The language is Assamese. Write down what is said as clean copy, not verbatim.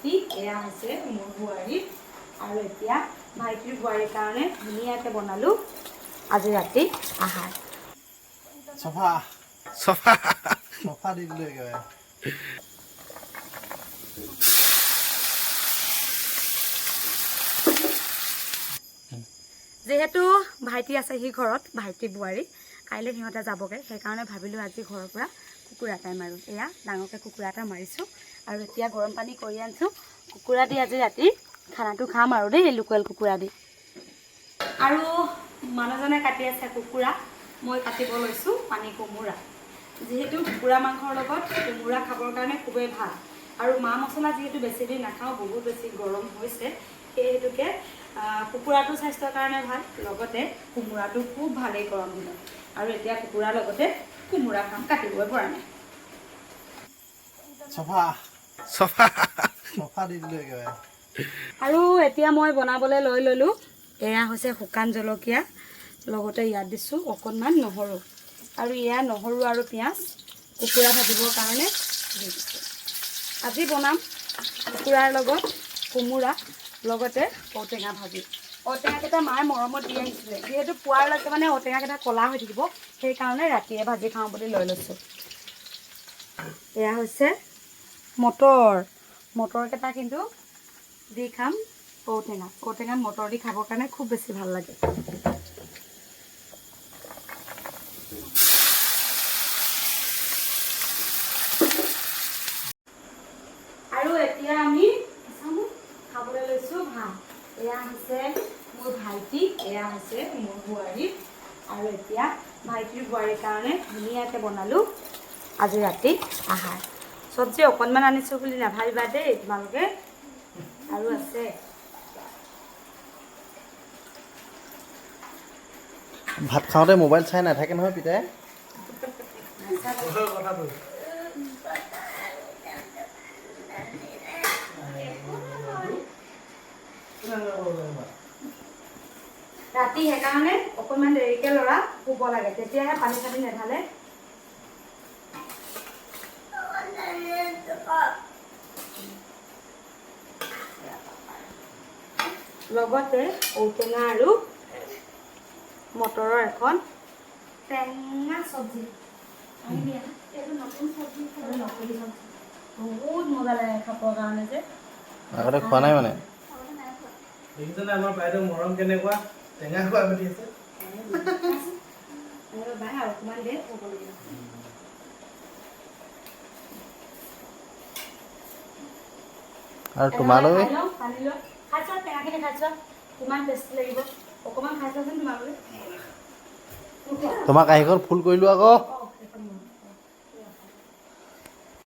ভাইটি এয়া হৈছে মোৰ বোৱাৰী আৰু এতিয়া ভাইটিৰ বোৱাৰীৰ কাৰণে ধুনীয়াকৈ বনালোঁ আজি ৰাতি আহাৰ চফা চফা চফা দি দিলোঁ একেবাৰে যেহেতু ভাইটি আছে সি ঘৰত ভাইটি বোৱাৰী কাইলৈ সিহঁতে যাবগৈ সেইকাৰণে ভাবিলোঁ আজি ঘৰৰ পৰা কুকুৰা এটাই মাৰোঁ এয়া ডাঙৰকৈ কুকুৰা এটা মাৰিছোঁ আৰু এতিয়া গৰম পানী কৰি আনিছোঁ কুকুৰা দি আজি ৰাতি খানাটো খাম আৰু দেই লোকেল কুকুৰা দি আৰু মানুহজনে কাটি আছে কুকুৰা মই কাটিব লৈছোঁ পানী কোমোৰা যিহেতু কুকুৰা মাংসৰ লগত কোমোৰা খাবৰ কাৰণে খুবেই ভাল আৰু মা মছলা যিহেতু বেছি দিন নাখাওঁ বহুত বেছি গৰম হৈছে সেই হেতুকে কুকুৰাটো স্বাস্থ্যৰ কাৰণে ভাল লগতে কোমোৰাটো খুব ভালেই গৰম দিনত আৰু এতিয়া কুকুৰাৰ লগতে কোমোৰা খাম কাটিবই পৰা নাই চফা চফা চফা দি দিলোঁ একেবাৰে আৰু এতিয়া মই বনাবলৈ লৈ ল'লোঁ এয়া হৈছে শুকান জলকীয়া লগতে ইয়াত দিছোঁ অকণমান নহৰু আৰু এয়া নহৰু আৰু পিঁয়াজ কুকুৰা ভাজিবৰ কাৰণে দি দিছোঁ আজি বনাম কুকুৰাৰ লগত কোমোৰা লগতে ঔটেঙা ভাজি ঔটেঙাকেইটা মায়ে মৰমত দি আহিছিলে যিহেতু পুৱাৰলৈকে মানে ঔটেঙাকেইটা ক'লা হৈ থাকিব সেইকাৰণে ৰাতিয়ে ভাজি খাওঁ বুলি লৈ লৈছোঁ এয়া হৈছে মটৰকেইটা কিন্তু দি খাম ঔটেঙাত মটৰ দি খাবৰ কাৰণে খুব বেছি ভাল লাগে আৰু এতিয়া আমি খাবলৈ লৈছোঁ ভাত এয়া হৈছে মোৰ ভাইটি এয়া হৈছে মোৰ বোৱাৰী আৰু এতিয়া ভাইটিৰ বোৱাৰীৰ কাৰণে ধুনীয়াকৈ বনালোঁ আজি ৰাতি আহাৰ চব্জি অকণমান আনিছোঁ বুলি নাভাবিবা দেই তোমালোকে আৰু আছে ভাত খাওঁতে মোবাইল চাই নাথাকে নহয় পিতাই ৰাতি সেইকাৰণে অকণমান দেৰিকৈ ল'ৰা শুব লাগে তেতিয়াহে পানী চানী নেঢালে লগতে ঔটেঙা আৰু মটৰৰ এখন টেঙা চব্জি বহুত মজা লাগে খাবৰ কাৰণে যে আগতে খোৱা নাই মানে দেখিছনে আমাৰ বাইদেউ মৰম কেনেকুৱা টেঙা খোৱা পাতি আছে অকণমান দে হ'বলগীয়া আৰু তোমালৈ খাইছা টেঙাখিনি খাইছা কিমান টেষ্টি লাগিব অকণমান খাইছাচোন তোমালোকে তোমাক কাঁহীখন ফুল কৰিলোঁ আকৌ